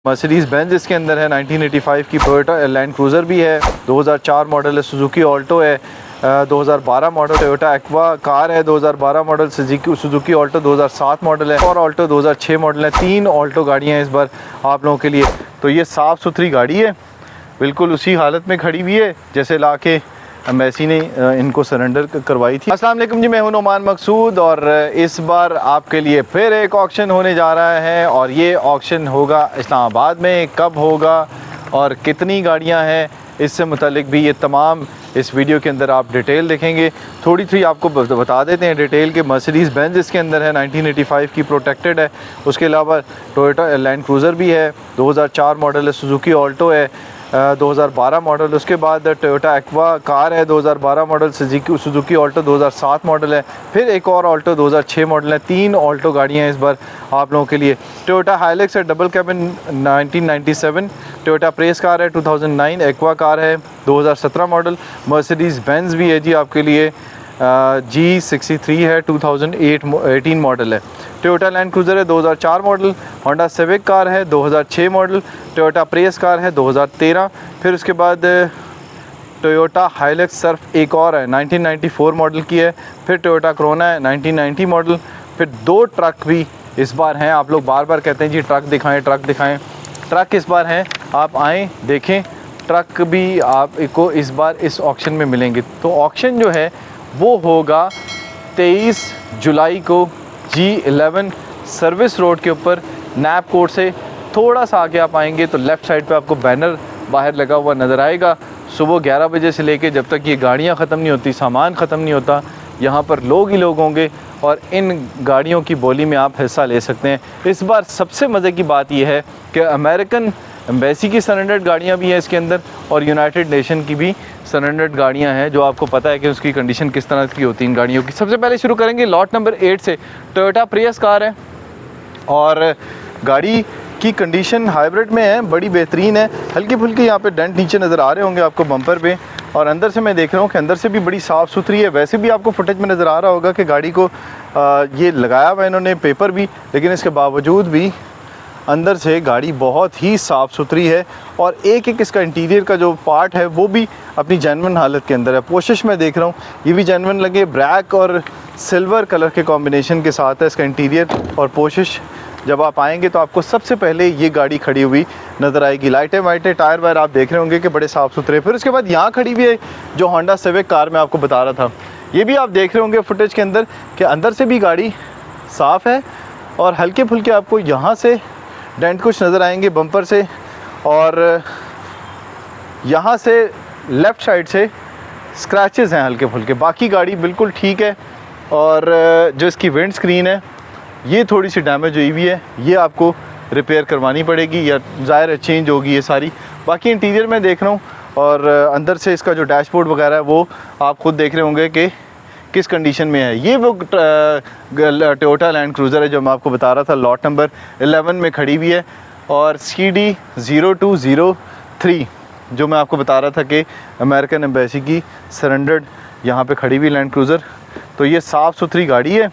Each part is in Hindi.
मर्सिडीज़ बेंज इसके अंदर है 1985 की। टोयोटा लैंड क्रूज़र भी है, 2004 मॉडल है। सुजुकी ऑल्टो है, 2012 मॉडल। टोयोटा एक्वा कार है, 2012 मॉडल। सुजुकी ऑल्टो 2007 मॉडल है और ऑल्टो 2006 मॉडल है। 3 ऑल्टो गाड़ियाँ हैं इस बार आप लोगों के लिए। तो ये साफ़ सुथरी गाड़ी है, बिल्कुल उसी हालत में खड़ी हुई है जैसे ला के एम्बेसी ने इनको सरेंडर करवाई थी। अस्सलाम वालेकुम जी, मैं हूं नोमान मकसूद और इस बार आपके लिए फिर एक ऑक्शन होने जा रहा है और ये ऑक्शन होगा इस्लामाबाद में। कब होगा और कितनी गाड़ियां हैं, इससे मुतालिक भी ये तमाम इस वीडियो के अंदर आप डिटेल देखेंगे। थोड़ी सी आपको बता देते हैं डिटेल के। मर्सिडीज़ बेंज इसके अंदर है, 1985 की प्रोटेक्टेड है। उसके अलावा टोयोटा लैंड क्रूज़र भी है, 2004 मॉडल है। सुजुकी ऑल्टो है, 2012 मॉडल। उसके बाद टोयोटा एक्वा कार है, 2012 मॉडल। सुजुकी ऑल्टो 2007 मॉडल है। फिर एक और ऑल्टो 2006 मॉडल है। 3 ऑल्टो गाड़ियाँ हैं इस बार आप लोगों के लिए। टोयोटा हाइलक्स है, double cabin 1997। Toyota press car है 2009। एक्वा कार है 2017 मॉडल। मर्सिडीज़ बेंज भी है जी आपके लिए, G63 है, 2018 मॉडल है। टोयोटा लैंड क्रूज़र है 2004 मॉडल। होंडा सिविक कार है 2006 मॉडल। टोयोटा प्रेस कार है 2013। फिर उसके बाद टोयोटा हाइलक्स सर्फ एक और है, 1994 मॉडल की है। फिर टोयोटा क्रोना है, 1990 मॉडल। फिर 2 ट्रक भी इस बार हैं। आप लोग बार बार कहते हैं जी ट्रक दिखाएं ट्रक दिखाएं। ट्रक इस बार हैं, आप आएँ देखें। ट्रक भी आपको इस बार इस ऑक्शन में मिलेंगे। तो ऑक्शन जो है वो होगा 23 जुलाई को G11 सर्विस रोड के ऊपर। नैप कोर्ट से थोड़ा सा आगे आप आएंगे तो लेफ़्ट साइड पे आपको बैनर बाहर लगा हुआ नज़र आएगा। सुबह 11 बजे से लेके जब तक ये गाड़ियाँ ख़त्म नहीं होती, सामान ख़त्म नहीं होता, यहाँ पर लोग ही लोग होंगे और इन गाड़ियों की बोली में आप हिस्सा ले सकते हैं। इस बार सबसे मज़े की बात यह है कि अमेरिकन एम्बेसी की सरेंडर्ड गाड़ियाँ भी हैं इसके अंदर और यूनाइटेड नेशन की भी सरेंडर्ड गाड़ियाँ हैं, जो आपको पता है कि उसकी कंडीशन किस तरह की होती है इन गाड़ियों की। सबसे पहले शुरू करेंगे लॉट नंबर 8 से। टोयोटा प्रियस कार है और गाड़ी की कंडीशन हाइब्रिड में है, बड़ी बेहतरीन है। हल्की फुल्की यहाँ पे डेंट नीचे नज़र आ रहे होंगे आपको बम्पर पे, और अंदर से मैं देख रहा हूँ कि अंदर से भी बड़ी साफ़ सुथरी है। वैसे भी आपको फुटेज में नज़र आ रहा होगा कि गाड़ी को ये लगाया हुआ इन्होंने पेपर भी, लेकिन इसके बावजूद भी अंदर से गाड़ी बहुत ही साफ़ सुथरी है और एक एक इसका इंटीरियर का जो पार्ट है वो भी अपनी जेन्युइन हालत के अंदर है। पोशिश में देख रहा हूँ ये भी जेन्युइन लगे, ब्लैक और सिल्वर कलर के कॉम्बिनेशन के साथ है इसका इंटीरियर और पोशिश। जब आप आएंगे तो आपको सबसे पहले ये गाड़ी खड़ी हुई नज़र आएगी। लाइटें वाइटें टायर वायर आप देख रहे होंगे कि बड़े साफ़ सुथरे। फिर उसके बाद यहाँ खड़ी हुई है जो होंडा सिविक कार मैं आपको बता रहा था, ये भी आप देख रहे होंगे फुटेज के अंदर कि अंदर से भी गाड़ी साफ़ है और हल्के फुल्के आपको यहाँ से डेंट कुछ नज़र आएंगे बम्पर से, और यहाँ से लेफ़्ट साइड से स्क्रैचेस हैं हल्के फुल्के। बाकी गाड़ी बिल्कुल ठीक है और जो इसकी विंड स्क्रीन है ये थोड़ी सी डैमेज हुई हुई है, ये आपको रिपेयर करवानी पड़ेगी या ज़ाहिर है चेंज होगी ये सारी। बाकी इंटीरियर में देख रहा हूँ और अंदर से इसका जो डैशबोर्ड वगैरह है वो आप खुद देख रहे होंगे कि किस कंडीशन में है। ये वो टोयोटा लैंड क्रूज़र है जो मैं आपको बता रहा था, लॉट नंबर 11 में खड़ी हुई है और CD0203 जो मैं आपको बता रहा था कि अमेरिकन एम्बेसी की सरेंडर्ड यहाँ पे खड़ी हुई लैंड क्रूज़र। तो ये साफ़ सुथरी गाड़ी है,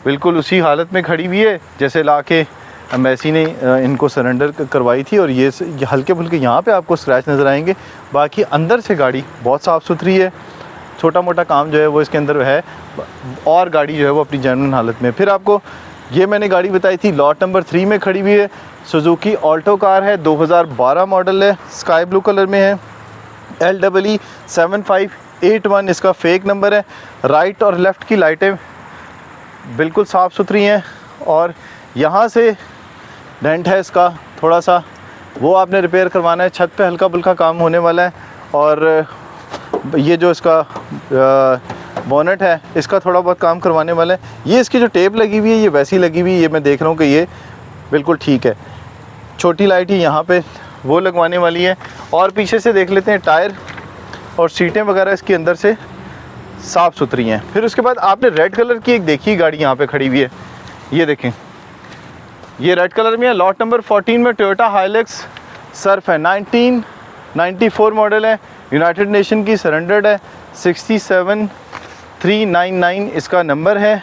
बिल्कुल उसी हालत में खड़ी हुई है जैसे ला के एम्बेसी ने इनको सरेंडर करवाई थी। और ये हल्के फुल्के यहाँ पे आपको स्क्रैच नज़र आएंगे। बाकी अंदर से गाड़ी बहुत साफ़ सुथरी है, छोटा मोटा काम जो है वो इसके अंदर है और गाड़ी जो है वो अपनी जेन्युइन हालत में। फिर आपको ये मैंने गाड़ी बताई थी लॉट नंबर 3 में खड़ी हुई है। सुजुकी ऑल्टो कार है, 2012 मॉडल है, स्काई ब्लू कलर में है। LEE7581 इसका फेक नंबर है। राइट और लेफ़्ट की लाइटें बिल्कुल साफ़ सुथरी हैं और यहाँ से डेंट है इसका थोड़ा सा, वो आपने रिपेयर करवाना है। छत पे हल्का फुल्का काम होने वाला है और ये जो इसका बोनेट है इसका थोड़ा बहुत काम करवाने वाला है। ये इसकी जो टेप लगी हुई है ये वैसी लगी हुई है, ये मैं देख रहा हूँ कि ये बिल्कुल ठीक है। छोटी लाइट ही यहाँ पे वो लगवाने वाली है। और पीछे से देख लेते हैं, टायर और सीटें वगैरह इसके अंदर से साफ़ सुथरी हैं। फिर उसके बाद आपने रेड कलर की एक देखी गाड़ी यहाँ पे खड़ी हुई है, ये देखें, ये रेड कलर में है। लॉट नंबर 14 में टोयोटा हाइलक्स सर्फ है, 1994 मॉडल है, यूनाइटेड नेशन की सरेंडर्ड है, 67399 इसका नंबर है।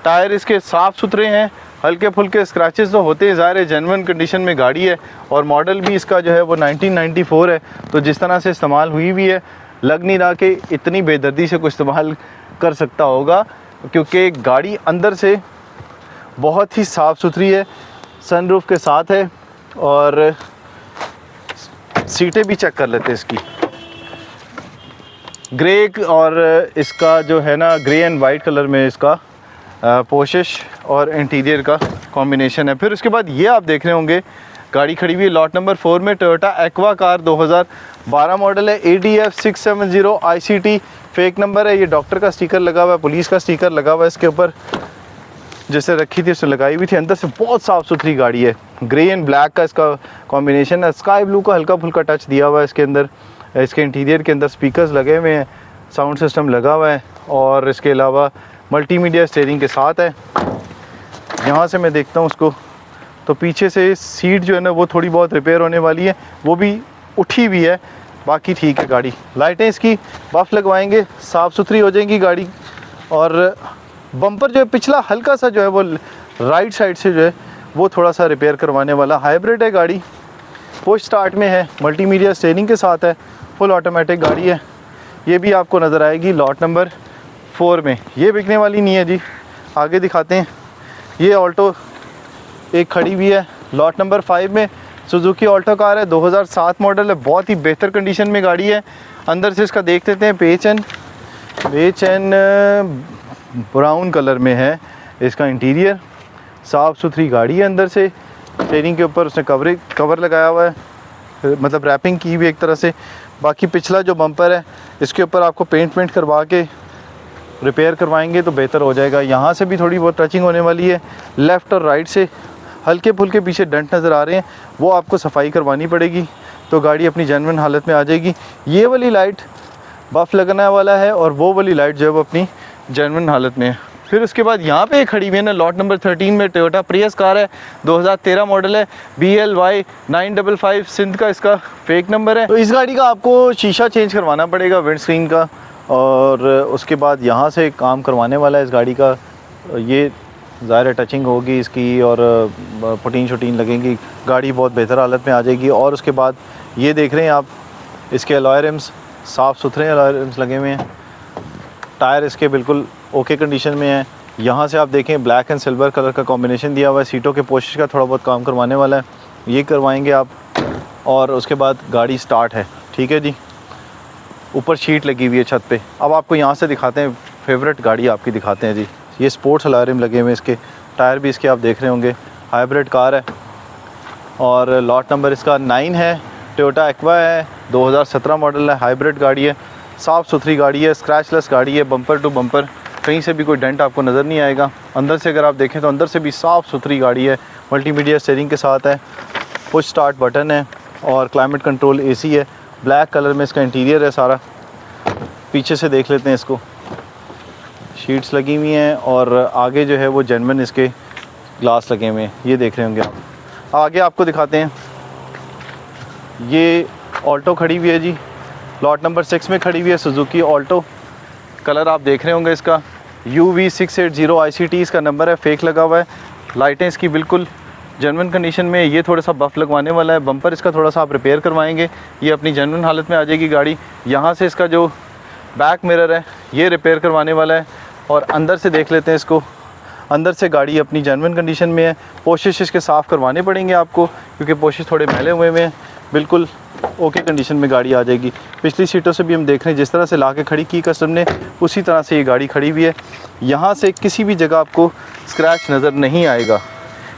टायर इसके साफ़ सुथरे हैं, हल्के फुल्के स्क्रैचेस तो होते हैं, ज़ाहिर है जेन्युइन कंडीशन में गाड़ी है और मॉडल भी इसका जो है वो 1994 है। तो जिस तरह से इस्तेमाल हुई भी है, लग नहीं रहा कि इतनी बेदर्दी से कोई इस्तेमाल कर सकता होगा, क्योंकि गाड़ी अंदर से बहुत ही साफ़ सुथरी है, सनरूफ के साथ है। और सीटें भी चेक कर लेते हैं इसकी, ग्रे और इसका जो है ना ग्रे एंड वाइट कलर में इसका पोशिश और इंटीरियर का कॉम्बिनेशन है। फिर उसके बाद ये आप देख रहे होंगे गाड़ी खड़ी हुई है लॉट नंबर 4 में, टोयोटा एक्वा कार 2012 मॉडल है, ADF 670 ICT फेक नंबर है। ये डॉक्टर का स्टिकर लगा हुआ है, पुलिस का स्टिकर लगा हुआ है इसके ऊपर, जैसे रखी थी उससे लगाई हुई थी। अंदर से बहुत साफ़ सुथरी गाड़ी है, ग्रे एंड ब्लैक का इसका कॉम्बिनेशन है, स्काई ब्लू का हल्का फुल्का टच दिया हुआ है इसके अंदर। इसके इंटीरियर के अंदर स्पीकर्स लगे हुए हैं, साउंड सिस्टम लगा हुआ है और इसके अलावा मल्टीमीडिया स्टीयरिंग के साथ है। यहाँ से मैं देखता हूँ उसको, तो पीछे से सीट जो है ना वो थोड़ी बहुत रिपेयर होने वाली है, वो भी उठी हुई है, बाकी ठीक है गाड़ी। लाइटें इसकी बफ लगवाएंगे, साफ़ सुथरी हो जाएंगी गाड़ी। और बम्पर जो है पिछला हल्का सा जो है वो राइट साइड से जो है वो थोड़ा सा रिपेयर करवाने वाला। हाइब्रिड है गाड़ी, पुश स्टार्ट में है, मल्टीमीडिया स्टीयरिंग के साथ है, फुल ऑटोमेटिक गाड़ी है। ये भी आपको नज़र आएगी लॉट नंबर 4 में। ये बिकने वाली नहीं है जी, आगे दिखाते हैं। ये ऑल्टो एक खड़ी हुई है लॉट नंबर 5 में, सुजुकी ऑल्टो कार है, 2007 मॉडल है, बहुत ही बेहतर कंडीशन में गाड़ी है। अंदर से इसका देख लेते हैं, पेच एंड ब्राउन कलर में है इसका इंटीरियर, साफ़ सुथरी गाड़ी है। अंदर से स्टीयरिंग के ऊपर उसने कवर लगाया हुआ है, मतलब रैपिंग की भी एक तरह से। बाकी पिछला जो बम्पर है इसके ऊपर आपको पेंट करवा के रिपेयर करवाएंगे तो बेहतर हो जाएगा। यहाँ से भी थोड़ी बहुत टचिंग होने वाली है, लेफ़्ट और राइट से हल्के फुल्के पीछे डंट नज़र आ रहे हैं, वो आपको सफाई करवानी पड़ेगी तो गाड़ी अपनी जेन्युइन हालत में आ जाएगी। ये वाली लाइट बफ लगने वाला है और वो वाली लाइट जो है वो अपनी जेन्युइन हालत में है। फिर उसके बाद यहाँ पे खड़ी हुई है ना लॉट नंबर 13 में, टोयोटा प्रियस कार है, 2013 मॉडल है, BLY 955 सिंध का इसका फेक नंबर है। तो इस गाड़ी का आपको शीशा चेंज करवाना पड़ेगा, विंड स्क्रीन का, और उसके बाद यहाँ से काम करवाने वाला है इस गाड़ी का। ये ज़ाहिर टचिंग होगी इसकी और पुटीन शुटीन लगेंगी, गाड़ी बहुत बेहतर हालत में आ जाएगी। और उसके बाद ये देख रहे हैं आप, इसके अलॉय रिम्स साफ़ सुथरे अलॉय रिम्स लगे हुए हैं, टायर इसके बिल्कुल ओके कंडीशन में है। यहाँ से आप देखें ब्लैक एंड सिल्वर कलर का कॉम्बिनेशन दिया हुआ है। सीटों के पोशिश का थोड़ा बहुत काम करवाने वाला है, ये करवाएंगे आप। और उसके बाद गाड़ी स्टार्ट है, ठीक है जी। ऊपर शीट लगी हुई है छत पे। अब आपको यहाँ से दिखाते हैं, फेवरेट गाड़ी आपकी दिखाते हैं जी। ये स्पोर्ट्स अलार्म लगे हुए हैं इसके, टायर भी इसके आप देख रहे होंगे। हाइब्रिड कार है और लॉट नंबर इसका 9 है, टोयोटा एक्वा है, 2017 मॉडल है, हाइब्रिड गाड़ी है, साफ़ सुथरी गाड़ी है, स्क्रैचलेस गाड़ी है, बम्पर टू बम्पर कहीं से भी कोई डेंट आपको नज़र नहीं आएगा। अंदर से अगर आप देखें तो अंदर से भी साफ़ सुथरी गाड़ी है, मल्टीमीडिया स्टीयरिंग के साथ है, पुश स्टार्ट बटन है और क्लाइमेट कंट्रोल AC है। ब्लैक कलर में इसका इंटीरियर है सारा। पीछे से देख लेते हैं इसको, शीट्स लगी हुई हैं और आगे जो है वो जेन्युइन इसके ग्लास लगे हुए हैं, ये देख रहे होंगे आप। आगे आपको दिखाते हैं, ये ऑल्टो खड़ी हुई है जी, लॉट नंबर 6 में खड़ी हुई है सुजुकी ऑल्टो। कलर आप देख रहे होंगे इसका UV 680 ICT इसका नंबर है, फेक लगा हुआ है। लाइटें इसकी बिल्कुल जेन्युइन कंडीशन में, ये थोड़ा सा बफ लगवाने वाला है। बम्पर इसका थोड़ा सा आप रिपेयर करवाएंगे, ये अपनी जेन्युइन हालत में आ जाएगी गाड़ी। यहाँ से इसका जो बैक मिरर है ये रिपेयर करवाने वाला है। और अंदर से देख लेते हैं इसको, अंदर से गाड़ी अपनी जेन्युइन कंडीशन में है। पोशिश इसके साफ़ करवाने पड़ेंगे आपको, क्योंकि पोशिश थोड़े मैले हुए हैं। बिल्कुल ओके कंडीशन में गाड़ी आ जाएगी। पिछली सीटों से भी हम देख रहे हैं जिस तरह से ला के खड़ी की कस्टमर ने, उसी तरह से ये गाड़ी खड़ी हुई है। यहाँ से किसी भी जगह आपको स्क्रैच नज़र नहीं आएगा।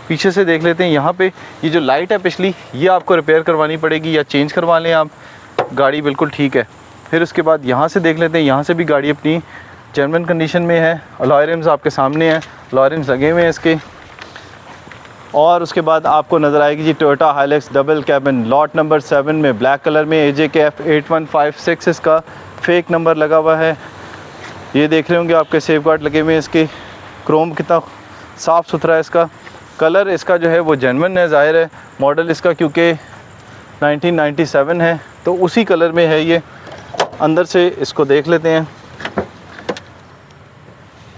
पीछे से देख लेते हैं, यहाँ पे ये जो लाइट है पिछली, ये आपको रिपेयर करवानी पड़ेगी या चेंज करवा लें आप, गाड़ी बिल्कुल ठीक है। फिर उसके बाद यहाँ से देख लेते हैं, यहाँ से भी गाड़ी अपनी जेन्युइन कंडीशन में है। अलॉय रिम्स आपके सामने हैं, अलॉय रिम्स लगे हुए हैं इसके। और उसके बाद आपको नज़र आएगी जी Toyota Hilux double cabin, lot number 7 में, ब्लैक कलर में, AJKF 8156 इसका फेक नंबर लगा हुआ है। ये देख रहे होंगे आपके सेफ गार्ड लगे हुए हैं इसके। क्रोम कितना साफ़ सुथरा है इसका। कलर इसका जो है वो जेन्युइन है, ज़ाहिर है मॉडल इसका क्योंकि 1997 है तो उसी कलर में है ये। अंदर से इसको देख लेते हैं,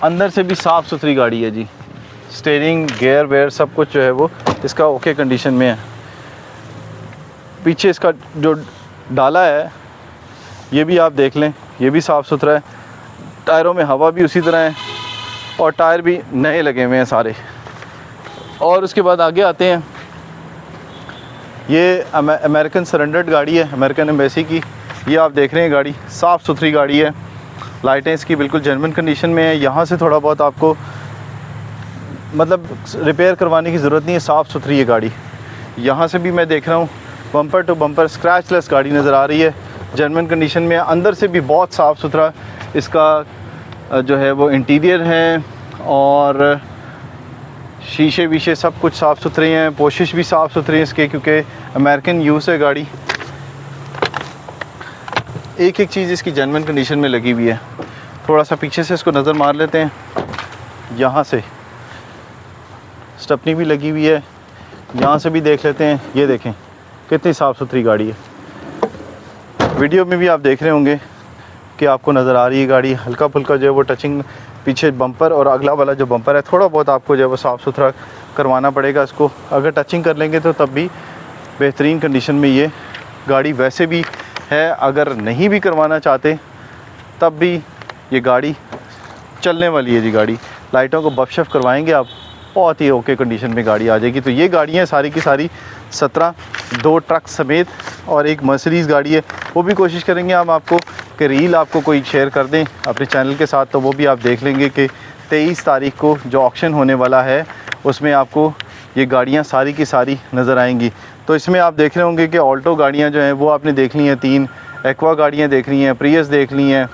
अंदर से भी साफ़ सुथरी गाड़ी है जी, स्टीयरिंग गियर वेयर सब कुछ जो है वो इसका ओके कंडीशन में है। पीछे इसका जो डाला है ये भी आप देख लें, ये भी साफ़ सुथरा है। टायरों में हवा भी उसी तरह है और टायर भी नए लगे हुए हैं सारे। और उसके बाद आगे आते हैं, ये अमेरिकन सरेंडर्ड गाड़ी है अमेरिकन एम्बेसी की। ये आप देख रहे हैं गाड़ी साफ़ सुथरी गाड़ी है, लाइटें इसकी बिल्कुल जेन्युइन कंडीशन में है। यहाँ से थोड़ा बहुत आपको मतलब रिपेयर करवाने की ज़रूरत नहीं है, साफ़ सुथरी है गाड़ी। यहाँ से भी मैं देख रहा हूँ बम्पर टू बम्पर स्क्रैचलेस गाड़ी नज़र आ रही है, जेन्युइन कंडीशन में। अंदर से भी बहुत साफ़ सुथरा इसका जो है वो इंटीरियर है और शीशे वीशे सब कुछ साफ़ सुथरे हैं, पोशिश भी साफ़ सुथरी है इसके, क्योंकि अमेरिकन यूज़ है गाड़ी। एक एक चीज़ इसकी जेन्युइन कंडीशन में लगी हुई है। थोड़ा सा पीछे से इसको नज़र मार लेते हैं, यहाँ से स्टेपनी भी लगी हुई है, यहाँ से भी देख लेते हैं। ये देखें कितनी साफ़ सुथरी गाड़ी है। वीडियो में भी आप देख रहे होंगे कि आपको नज़र आ रही है गाड़ी। हल्का फुल्का जो है वो टचिंग पीछे बम्पर और अगला वाला जो बम्पर है थोड़ा बहुत आपको जो है वो साफ़ सुथरा करवाना पड़ेगा इसको। अगर टचिंग कर लेंगे तो तब भी बेहतरीन कंडीशन में ये गाड़ी वैसे भी है। अगर नहीं भी करवाना चाहते तब भी ये गाड़ी चलने वाली है जी। गाड़ी लाइटों को बफशफ करवाएंगे आप, बहुत ही ओके कंडीशन में गाड़ी आ जाएगी। तो ये गाड़ियाँ सारी की सारी 17, 2 ट्रक समेत और एक मर्सिडीज़ गाड़ी है। वो भी कोशिश करेंगे हम आपको कि रील आपको कोई शेयर कर दें अपने चैनल के साथ, तो वो भी आप देख लेंगे कि 23 तारीख को जो ऑक्शन होने वाला है उसमें आपको ये गाड़ियाँ सारी की सारी नज़र आएंगी। तो इसमें आप देख रहे होंगे कि ऑल्टो गाड़ियाँ जो हैं वो आपने देख ली हैं 3, एक्वा गाड़ियाँ देख ली हैं, प्रियस देख ली हैं,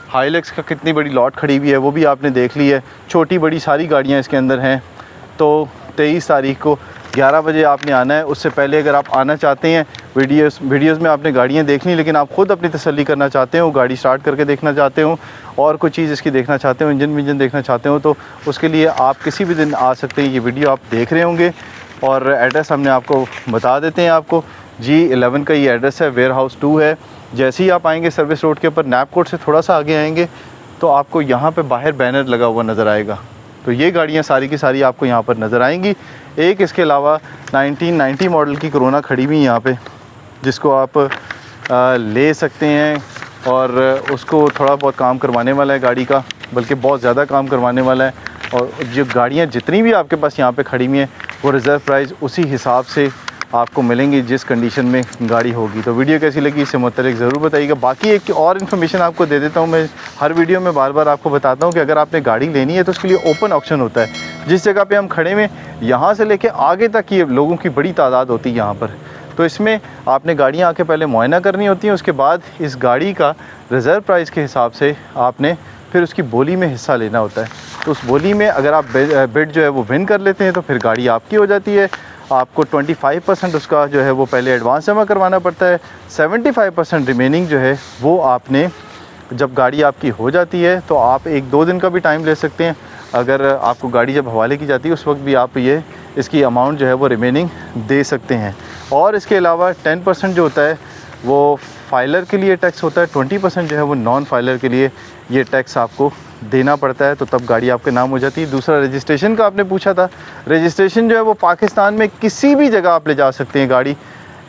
हाइलक्स का कितनी बड़ी लॉट खड़ी हुई है वो भी आपने देख ली है। छोटी बड़ी सारी गाड़ियाँ इसके अंदर हैं। तो 23 तारीख को 11 बजे आपने आना है। उससे पहले अगर आप आना चाहते हैं, वीडियोस में आपने गाड़ियाँ देख ली लेकिन आप ख़ुद अपनी तसल्ली करना चाहते हो, गाड़ी स्टार्ट करके देखना चाहते हो और कोई चीज़ इसकी देखना चाहते हो, इंजन विंजन देखना चाहते हो, तो उसके लिए आप किसी भी दिन आ सकते हैं। ये वीडियो आप देख रहे होंगे और एड्रेस हमने आपको बता देते हैं। आपको G11 का ये एड्रेस है, वेयर हाउस 2 है। जैसे ही आप आएँगे सर्विस रोड के ऊपर, नैपकोट से थोड़ा सा आगे आएँगे तो आपको यहाँ पर बाहर बैनर लगा हुआ नज़र आएगा। तो ये गाड़ियाँ सारी की सारी आपको यहाँ पर नज़र आएंगी। एक इसके अलावा 1990 मॉडल की कोरोना खड़ी हुई यहाँ पे, जिसको आप ले सकते हैं और उसको थोड़ा बहुत काम करवाने वाला है गाड़ी का, बल्कि बहुत ज़्यादा काम करवाने वाला है। और जो गाड़ियाँ जितनी भी आपके पास यहाँ पे खड़ी हुई हैं वो रिज़र्व प्राइस उसी हिसाब से आपको मिलेंगी जिस कंडीशन में गाड़ी होगी। तो वीडियो कैसी लगी इससे मुतल्लिक ज़रूर बताइएगा। बाकी एक और इन्फॉर्मेशन आपको दे देता हूँ, मैं हर वीडियो में बार बार आपको बताता हूँ कि अगर आपने गाड़ी लेनी है तो उसके लिए ओपन ऑक्शन होता है। जिस जगह पे हम खड़े में यहाँ से लेके आगे तक ये लोगों की बड़ी तादाद होती है यहाँ पर। तो इसमें आपने गाड़ियाँ आके पहले मुआयना करनी होती हैं, उसके बाद इस गाड़ी का रिज़र्व प्राइस के हिसाब से आपने फिर उसकी बोली में हिस्सा लेना होता है। तो उस बोली में अगर आप बिड जो है वो विन कर लेते हैं तो फिर गाड़ी आपकी हो जाती है। आपको 25% उसका जो है वो पहले एडवांस जमा करवाना पड़ता है। 75% रिमेनिंग जो है वो आपने जब गाड़ी आपकी हो जाती है तो आप 1-2 दिन का भी टाइम ले सकते हैं। अगर आपको गाड़ी जब हवाले की जाती है उस वक्त भी आप ये इसकी अमाउंट जो है वो रिमेनिंग दे सकते हैं। और इसके अलावा 10% जो होता है वो फाइलर के लिए टैक्स होता है, 20% जो है वो नॉन फाइलर के लिए ये टैक्स आपको देना पड़ता है। तो तब गाड़ी आपके नाम हो जाती है। दूसरा रजिस्ट्रेशन का आपने पूछा था, रजिस्ट्रेशन जो है वो पाकिस्तान में किसी भी जगह आप ले जा सकते हैं गाड़ी,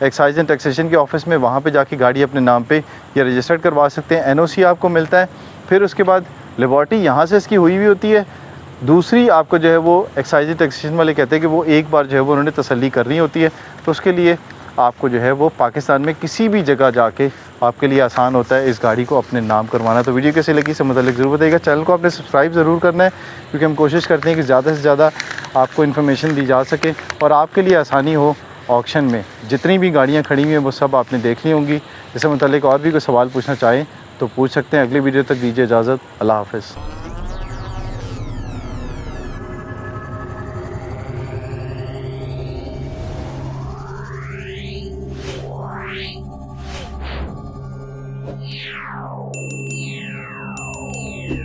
एक्साइज एंड टैक्सेशन के ऑफिस में, वहाँ पे जाके गाड़ी अपने नाम पे या रजिस्टर्ड करवा सकते हैं। NOC आपको मिलता है। फिर उसके बाद लिबर्टी यहाँ से इसकी हुई होती है। दूसरी आपको जो है वो एक्साइज एंड टैक्सेशन वाले कहते हैं कि वो एक बार जो है वो उन्होंने तसल्ली करनी होती है, तो उसके लिए आपको जो है वो पाकिस्तान में किसी भी जगह जाके आपके लिए आसान होता है इस गाड़ी को अपने नाम करवाना। तो वीडियो कैसी लगी इससे मुताल्लिक ज़रूर बताइएगा। चैनल को आपने सब्सक्राइब ज़रूर करना है, क्योंकि हम कोशिश करते हैं कि ज़्यादा से ज़्यादा आपको इन्फॉर्मेशन दी जा सके और आपके लिए आसानी हो। ऑक्शन में जितनी भी गाड़ियाँ खड़ी हुई हैं वो सब आपने देख ली होंगी। इससे मुताल्लिक और भी कोई सवाल पूछना चाहें तो पूछ सकते हैं। अगली वीडियो तक दीजिए इजाज़त। अल्लाह हाफ़िज़।